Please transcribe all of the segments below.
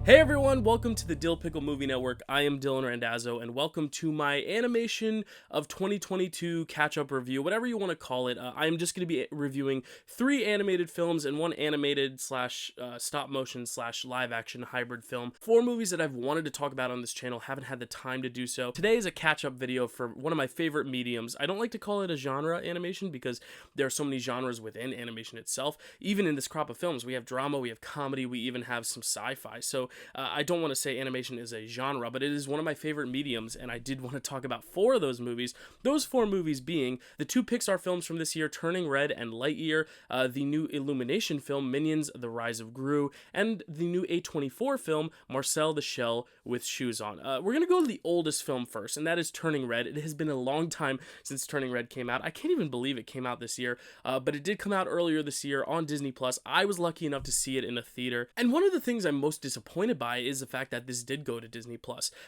Hey everyone, welcome to the Dill Pickle Movie Network. I am Dylan Randazzo, and welcome to my animation of 2022 catch-up review, whatever you want to call it. I'm just going to be reviewing 3 animated films and 1 animated slash stop motion slash live action hybrid film. 4 movies that I've wanted to talk about on this channel, haven't had the time to do so. Today is a catch-up video for one of my favorite mediums. I don't like to call it a genre animation because there are so many genres within animation itself. Even in this crop of films, we have drama, we have comedy, we even have some sci-fi. So I don't want to say animation is a genre, but it is one of my favorite mediums, and I did want to talk about 4 of those movies. Those 4 movies being the 2 Pixar films from this year, Turning Red and Lightyear, the new Illumination film, Minions, The Rise of Gru, and the new A24 film, Marcel the Shell with Shoes On. We're going to go to the oldest film first, and that is Turning Red. It has been a long time since Turning Red came out. I can't even believe it came out this year, but it did come out earlier this year on Disney+. I was lucky enough to see it in a theater, and one of the things I'm most disappointed by is the fact that this did go to Disney+,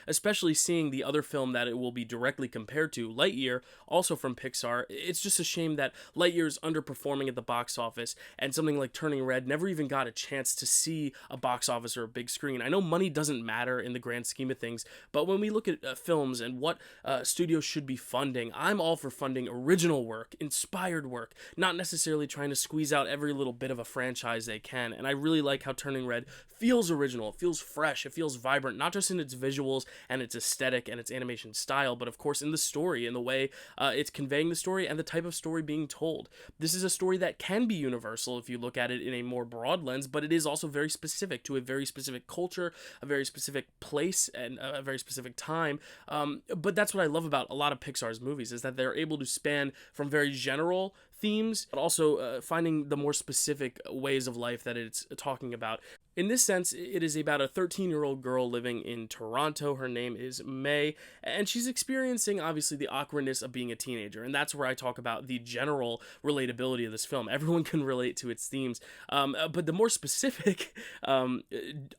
especially seeing the other film that it will be directly compared to, Lightyear, also from Pixar. It's just a shame that Lightyear is underperforming at the box office, and something like Turning Red never even got a chance to see a box office or a big screen. I know money doesn't matter in the grand scheme of things, but when we look at films and what studios should be funding, I'm all for funding original work, inspired work, not necessarily trying to squeeze out every little bit of a franchise they can. And I really like how Turning Red feels original, it feels fresh, it feels vibrant, not just in its visuals and its aesthetic and its animation style, but of course in the story, in the way it's conveying the story and the type of story being told. This is a story that can be universal if you look at it in a more broad lens, but it is also very specific to a very specific culture, a very specific place, and a very specific time. But that's what I love about a lot of Pixar's movies, is that they're able to span from very general themes, but also finding the more specific ways of life that it's talking about. In this sense, it is about a 13-year-old girl living in Toronto. Her name is May, and she's experiencing, obviously, the awkwardness of being a teenager, and that's where I talk about the general relatability of this film. Everyone can relate to its themes, but the more specific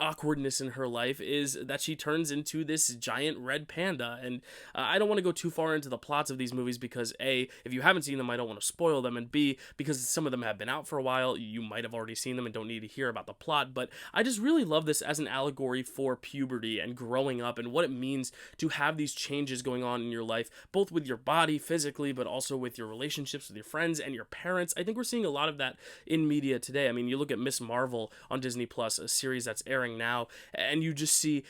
awkwardness in her life is that she turns into this giant red panda, and I don't want to go too far into the plots of these movies because, A, if you haven't seen them, I don't want to spoil them, and B, because some of them have been out for a while, you might have already seen them and don't need to hear about the plot, but I just really love this as an allegory for puberty and growing up and what it means to have these changes going on in your life, both with your body physically, but also with your relationships with your friends and your parents. I think we're seeing a lot of that in media today. I mean, you look at Miss Marvel on Disney+, a series that's airing now, and you just see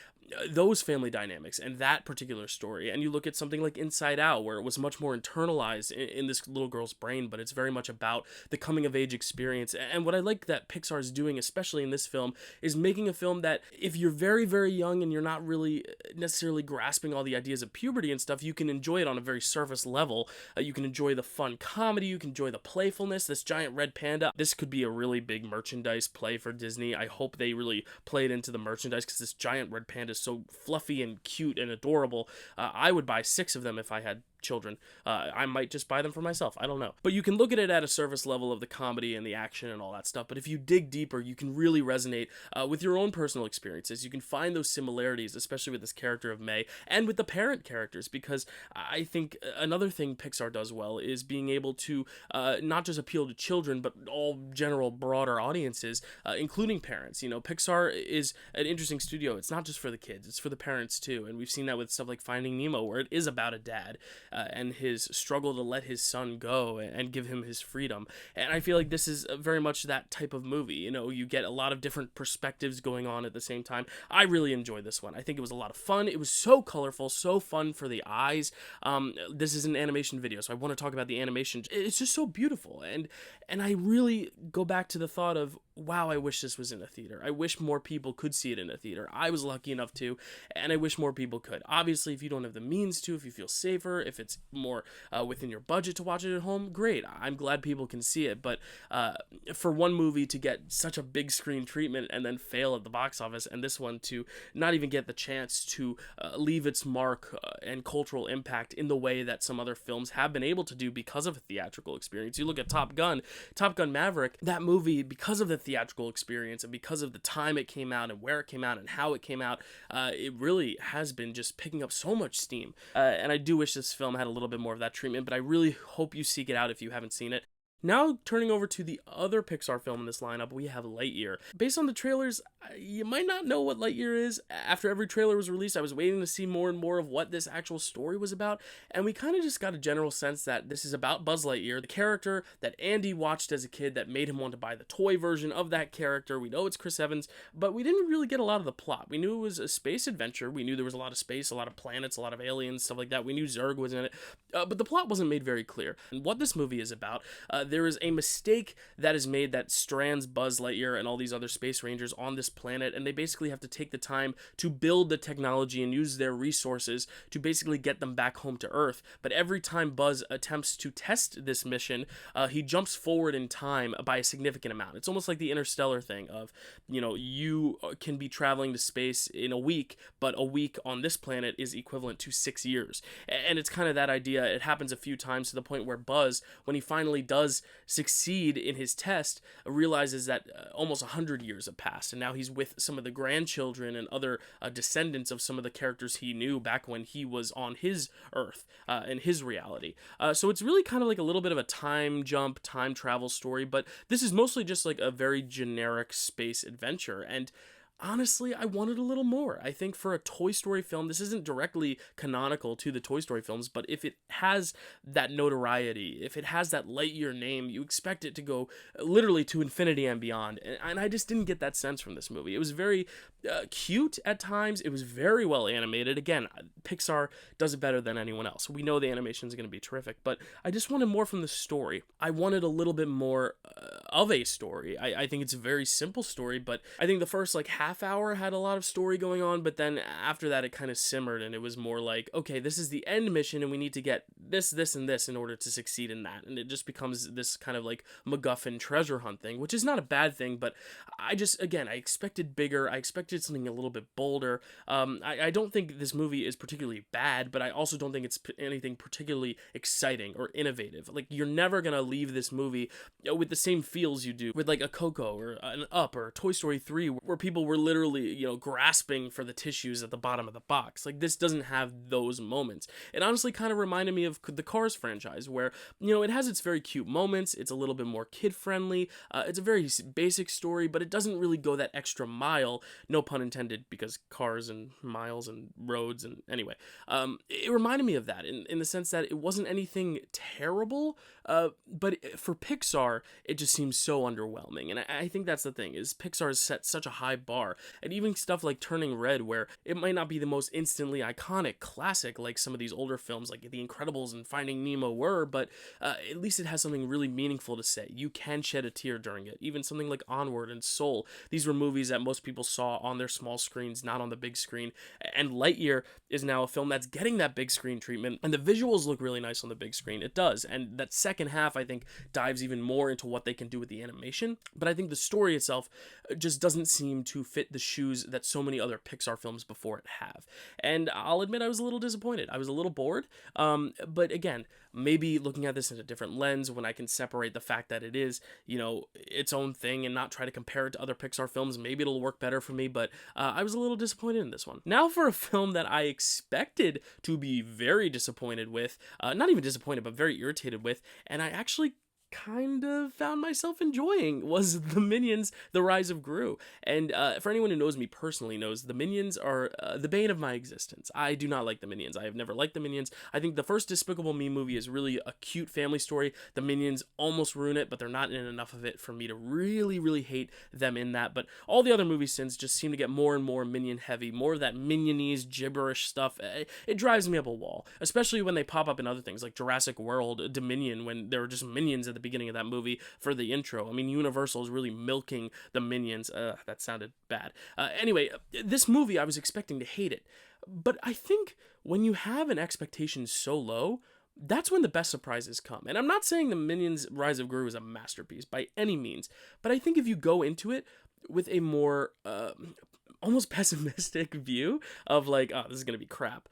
those family dynamics and that particular story, and you look at something like Inside Out, where it was much more internalized in this little girl's brain, but it's very much about the coming of age experience. And what I like that Pixar is doing, especially in this film, is making a film that if you're very, very young and you're not really necessarily grasping all the ideas of puberty and stuff, you can enjoy it on a very surface level. You can enjoy the fun comedy, you can enjoy the playfulness. This giant red panda, this could be a really big merchandise play for Disney. I hope they really play it into the merchandise, because this giant red panda is so fluffy and cute and adorable. I would buy 6 of them if I had children. I might just buy them for myself, I don't know. But you can look at it at a surface level of the comedy and the action and all that stuff, but if you dig deeper, you can really resonate with your own personal experiences. You can find those similarities, especially with this character of May and with the parent characters, because I think another thing Pixar does well is being able to not just appeal to children, but all general broader audiences, including parents. You know, Pixar is an interesting studio. It's not just for the kids, it's for the parents too, and we've seen that with stuff like Finding Nemo, where it is about a dad and his struggle to let his son go and give him his freedom. And I feel like this is very much that type of movie. You know, you get a lot of different perspectives going on at the same time. I really enjoyed this one. I think it was a lot of fun. It was so colorful, so fun for the eyes. This is an animation video, so I want to talk about the animation. It's just so beautiful, and I really go back to the thought of, wow, I wish this was in a theater. I wish more people could see it in a theater. I was lucky enough to, and I wish more people could. Obviously, if you don't have the means to, if you feel safer, if it's more within your budget to watch it at home, great. I'm glad people can see it, but for one movie to get such a big screen treatment and then fail at the box office, and this one to not even get the chance to leave its mark and cultural impact in the way that some other films have been able to do because of a theatrical experience. You look at Top Gun Maverick, that movie, because of the theatrical experience and because of the time it came out and where it came out and how it came out, it really has been just picking up so much steam. And I do wish this film had a little bit more of that treatment, but I really hope you seek it out if you haven't seen it. Now, turning over to the other Pixar film in this lineup, we have Lightyear. Based on the trailers, you might not know what Lightyear is. After every trailer was released, I was waiting to see more and more of what this actual story was about, and we kind of just got a general sense that this is about Buzz Lightyear, the character that Andy watched as a kid that made him want to buy the toy version of that character. We know it's Chris Evans, but we didn't really get a lot of the plot. We knew it was a space adventure. We knew there was a lot of space, a lot of planets, a lot of aliens, stuff like that. We knew Zurg was in it, but the plot wasn't made very clear. And what this movie is about, there is a mistake that is made that strands Buzz Lightyear and all these other space rangers on this planet, and they basically have to take the time to build the technology and use their resources to basically get them back home to Earth. But every time Buzz attempts to test this mission, he jumps forward in time by a significant amount. It's almost like the Interstellar thing of, you can be traveling to space in a week, but a week on this planet is equivalent to 6 years. And it's kind of that idea. It happens a few times to the point where Buzz, when he finally does succeed in his test, realizes that almost 100 years have passed, and now he's with some of the grandchildren and other descendants of some of the characters he knew back when he was on his Earth, in his reality. So it's really kind of like a little bit of a time jump, time travel story, but this is mostly just like a very generic space adventure, and honestly, I wanted a little more. I think for a Toy Story film, this isn't directly canonical to the Toy Story films, but if it has that notoriety, if it has that Lightyear name, you expect it to go literally to infinity and beyond. And I just didn't get that sense from this movie. It was very cute at times. It was very well animated. Again, Pixar does it better than anyone else. We know the animation is going to be terrific, but I just wanted more from the story. I wanted a little bit more of a story. I think it's a very simple story, but I think the first half hour had a lot of story going on, but then after that it kind of simmered, and it was more like, okay, this is the end mission and we need to get this, this, and this in order to succeed in that. And it just becomes this kind of like MacGuffin treasure hunt thing, which is not a bad thing, but I expected bigger. I expected something a little bit bolder. I don't think this movie is particularly bad, but I also don't think it's anything particularly exciting or innovative. Like, you're never gonna leave this movie with the same feels you do with like a Coco or an Up or Toy Story 3, where people were literally, grasping for the tissues at the bottom of the box. Like, this doesn't have those moments. It honestly kind of reminded me of the Cars franchise, where, it has its very cute moments. It's a little bit more kid-friendly. It's a very basic story, but it doesn't really go that extra mile, no pun intended, because cars and miles and roads and anyway. It reminded me of that in the sense that it wasn't anything terrible, but for Pixar, it just seems so underwhelming. And I think that's the thing, is Pixar has set such a high bar. And even stuff like Turning Red, where it might not be the most instantly iconic classic like some of these older films like The Incredibles and Finding Nemo were, but at least it has something really meaningful to say. You can shed a tear during it. Even something like Onward and Soul. These were movies that most people saw on their small screens, not on the big screen. And Lightyear is now a film that's getting that big screen treatment, and the visuals look really nice on the big screen. It does. And that second half, I think, dives even more into what they can do with the animation. But I think the story itself just doesn't seem to fit the shoes that so many other Pixar films before it have. And I'll admit I was a little disappointed. I was a little bored. But again, maybe looking at this in a different lens, when I can separate the fact that it is, its own thing and not try to compare it to other Pixar films, maybe it'll work better for me. But I was a little disappointed in this one. Now for a film that I expected to be very disappointed with, not even disappointed, but very irritated with, and I actually kind of found myself enjoying, was the Minions, The Rise of Gru. And for anyone who knows me personally knows the Minions are the bane of my existence. I do not like the Minions. I have never liked the Minions. I think the first Despicable Me movie is really a cute family story. The Minions almost ruin it, but they're not in enough of it for me to really, really hate them in that. But all the other movies since just seem to get more and more Minion heavy, more of that Minionese gibberish stuff. It drives me up a wall, especially when they pop up in other things like Jurassic World Dominion, when there were just Minions at the beginning of that movie for the intro. I mean, Universal is really milking the Minions. That sounded bad. Anyway, this movie, I was expecting to hate it. But I think when you have an expectation so low, that's when the best surprises come. And I'm not saying the Minions Rise of Gru is a masterpiece by any means, but I think if you go into it with a more almost pessimistic view of like, oh, this is going to be crap,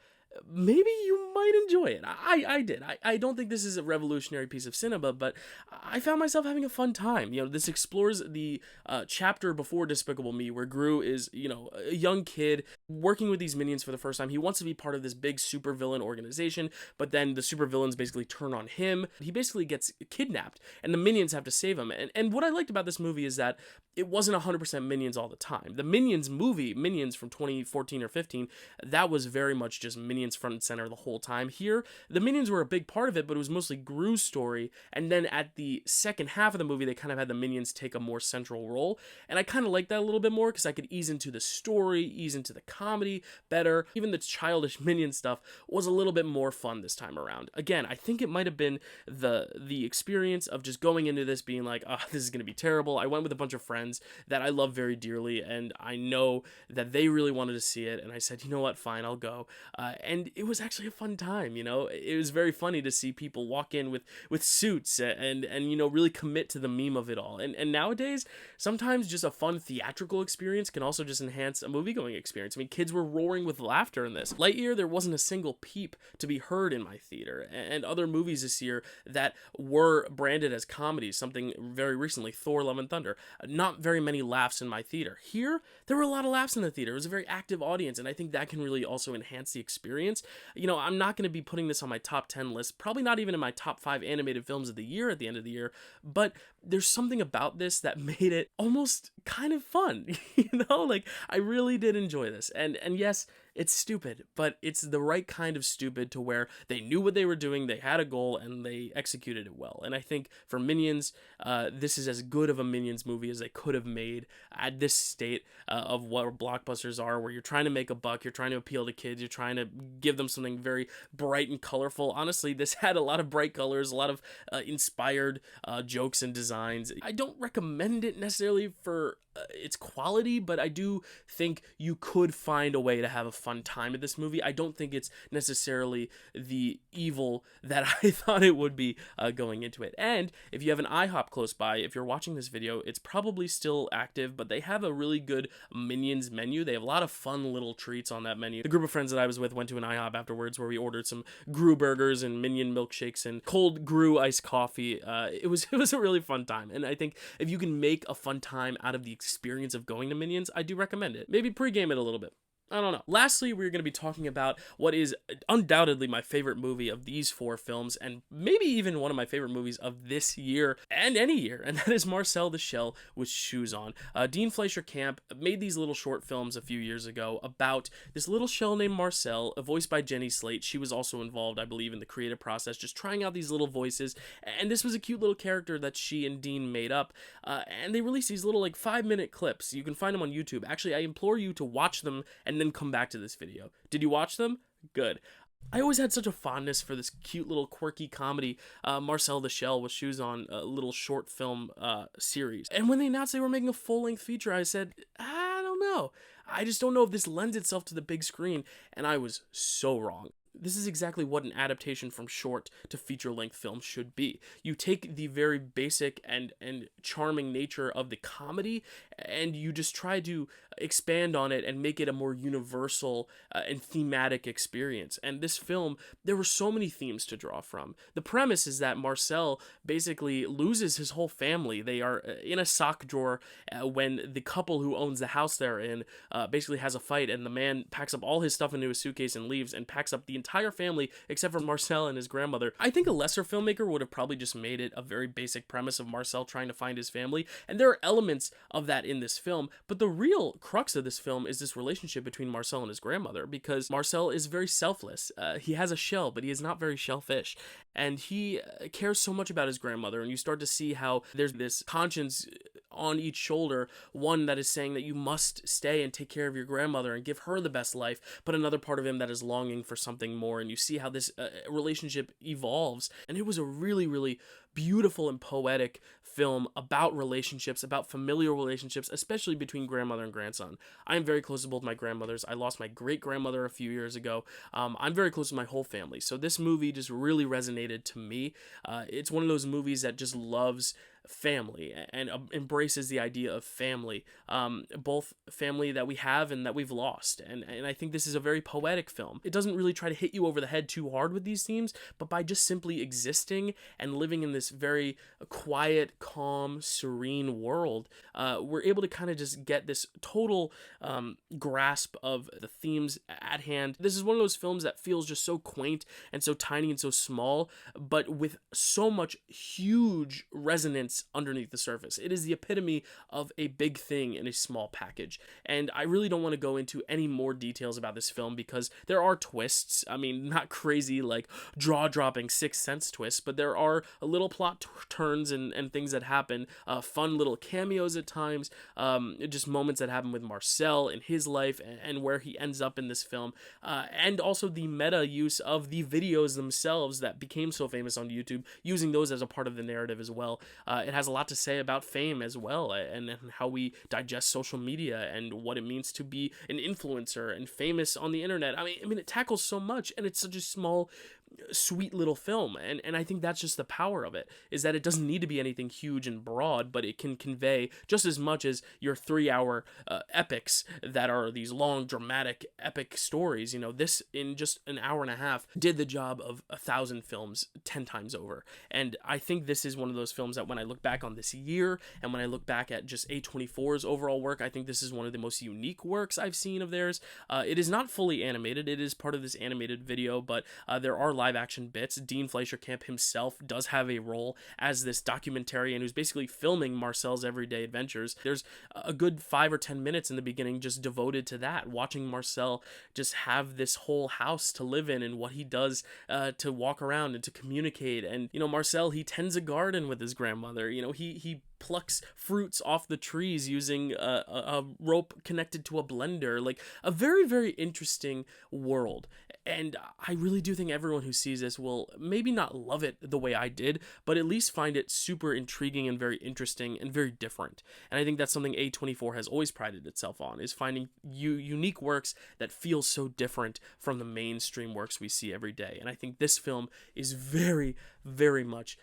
maybe you might enjoy it. I did. I don't think this is a revolutionary piece of cinema, but I found myself having a fun time. This explores the chapter before Despicable Me, where Gru is, a young kid working with these minions for the first time. He wants to be part of this big supervillain organization, but then the supervillains basically turn on him. He basically gets kidnapped, and the minions have to save him. And what I liked about this movie is that it wasn't 100% Minions all the time. The Minions movie, Minions from 2014 or 15, that was very much just Minions front and center the whole time. Here, the Minions were a big part of it, but it was mostly Gru's story, and then at the second half of the movie, they kind of had the Minions take a more central role, and I kind of liked that a little bit more, because I could ease into the story, ease into the comedy better. Even the childish Minion stuff was a little bit more fun this time around. Again, I think it might have been the experience of just going into this being like, oh, this is going to be terrible. I went with a bunch of friends that I love very dearly, and I know that they really wanted to see it, and I said, you know what, fine, I'll go. And it was actually a fun time. It was very funny to see people walk in with suits and really commit to the meme of it all. And nowadays, sometimes just a fun theatrical experience can also just enhance a movie-going experience. I mean, kids were roaring with laughter in this. Lightyear, there wasn't a single peep to be heard in my theater, and other movies this year that were branded as comedies, something very recently, Thor: Love and Thunder, not very many laughs in my theater. Here, there were a lot of laughs in the theater. It was a very active audience, and I think that can really also enhance the experience. I'm not going to be putting this on my top 10 list, probably not even in my top 5 animated films of the year at the end of the year, but there's something about this that made it almost kind of fun. I really did enjoy this. And yes, it's stupid, but it's the right kind of stupid to where they knew what they were doing, they had a goal, and they executed it well. And I think for Minions, this is as good of a Minions movie as they could have made at this state of what blockbusters are, where you're trying to make a buck, you're trying to appeal to kids, you're trying to give them something very bright and colorful. Honestly, this had a lot of bright colors, a lot of inspired jokes and designs. I don't recommend it necessarily for its quality, but I do think you could find a way to have a fun time at this movie. I don't think it's necessarily the evil that I thought it would be going into it. And if you have an IHOP close by, if you're watching this video, it's probably still active, but they have a really good Minions menu. They have a lot of fun little treats on that menu. The group of friends that I was with went to an IHOP afterwards where we ordered some Gru burgers and Minion milkshakes and cold Gru iced coffee. It was a really fun time, and I think if you can make a fun time out of the experience of going to Minions, I do recommend it. Maybe pregame it a little bit. I don't know. Lastly, we're going to be talking about what is undoubtedly my favorite movie of these 4 films, and maybe even one of my favorite movies of this year and any year, and that is Marcel the Shell with Shoes On. Dean Fleischer Camp made these little short films a few years ago about this little shell named Marcel, voiced by Jenny Slate. She was also involved, I believe, in the creative process, just trying out these little voices, and this was a cute little character that she and Dean made up, and they released these little 5-minute clips. You can find them on YouTube. Actually, I implore you to watch them and then come back to this video. Did you watch them? Good. I always had such a fondness for this cute little quirky comedy, Marcel the Shell with Shoes On, a little short film series. And when they announced they were making a full-length feature, I said, I don't know. I just don't know if this lends itself to the big screen, and I was so wrong. This is exactly what an adaptation from short to feature-length film should be. You take the very basic and charming nature of the comedy, and you just try to expand on it and make it a more universal and thematic experience. And this film, there were so many themes to draw from. The premise is that Marcel basically loses his whole family. They are in a sock drawer when the couple who owns the house they're in basically has a fight, and the man packs up all his stuff into a suitcase and leaves, and packs up the entire family except for Marcel and his grandmother. I think a lesser filmmaker would have probably just made it a very basic premise of Marcel trying to find his family, and there are elements of that in this film, but the real crux of this film is this relationship between Marcel and his grandmother, because Marcel is very selfless. He has a shell, but he is not very shellfish, and he cares so much about his grandmother, and you start to see how there's this conscience on each shoulder, one that is saying that you must stay and take care of your grandmother and give her the best life, but another part of him that is longing for something more, and you see how this relationship evolves. And it was a really, really beautiful and poetic film about relationships, about familial relationships, especially between grandmother and grandson. I am very close to both my grandmothers. I lost my great-grandmother a few years ago. I'm very close to my whole family, so this movie just really resonated to me. It's one of those movies that just loves family and embraces the idea of family, both family that we have and that we've lost. And I think this is a very poetic film. It doesn't really try to hit you over the head too hard with these themes, but by just simply existing and living in this very quiet, calm, serene world, we're able to kind of just get this total grasp of the themes at hand. This is one of those films that feels just so quaint and so tiny and so small, but with so much huge resonance underneath the surface. It is the epitome of a big thing in a small package. And I really don't want to go into any more details about this film because there are twists. I mean, not crazy like jaw-dropping Sixth Sense twists, but there are little plot turns and things that happen, fun little cameos at times, just moments that happen with Marcel in his life and where he ends up in this film, and also the meta use of the videos themselves that became so famous on YouTube, using those as a part of the narrative as well. It has a lot to say about fame as well, and how we digest social media and what it means to be an influencer and famous on the internet. I mean, it tackles so much, and it's such a small, sweet little film, and I think that's just the power of it, is that it doesn't need to be anything huge and broad, but it can convey just as much as your 3-hour epics that are these long, dramatic, epic stories. You know, this in just an hour and a half did the job of 1,000 films 10 times over. And I think this is one of those films that when I look back on this year, and when I look back at just A24's overall work, I think this is one of the most unique works I've seen of theirs. It is not fully animated. It is part of this animated video, but there are live action bits. Dean Fleischerkamp himself does have a role as this documentarian who's basically filming Marcel's everyday adventures. There's a good 5 or 10 minutes in the beginning just devoted to that, watching Marcel just have this whole house to live in and what he does to walk around and to communicate. And, you know, Marcel, he tends a garden with his grandmother. You know, he plucks fruits off the trees using a rope connected to a blender. Like, a very, very interesting world. And I really do think everyone who sees this will maybe not love it the way I did, but at least find it super intriguing and very interesting and very different. And I think that's something A24 has always prided itself on, is finding unique works that feel so different from the mainstream works we see every day. And I think this film is very, very much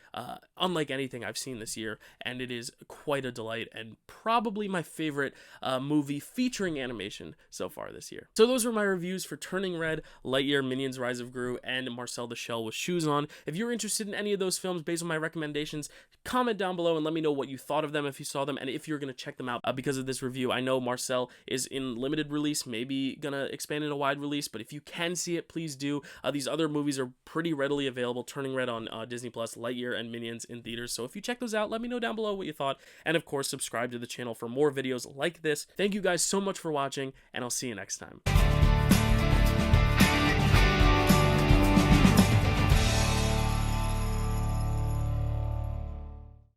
unlike anything I've seen this year, and it is quite a delight and probably my favorite movie featuring animation so far this year. So those were my reviews for Turning Red, Lightyear, Minions, Rise of Gru, and Marcel the Shell with Shoes On. If you're interested in any of those films based on my recommendations, comment down below and let me know what you thought of them if you saw them, and if you're going to check them out because of this review. I know Marcel is in limited release, maybe going to expand in a wide release, but if you can see it, please do. These other movies are pretty readily available. Turning Red on Disney+, Lightyear, and Minions in theaters. So if you check those out, let me know down below what you thought, and of course, subscribe to the channel for more videos like this. Thank you guys so much for watching, and I'll see you next time.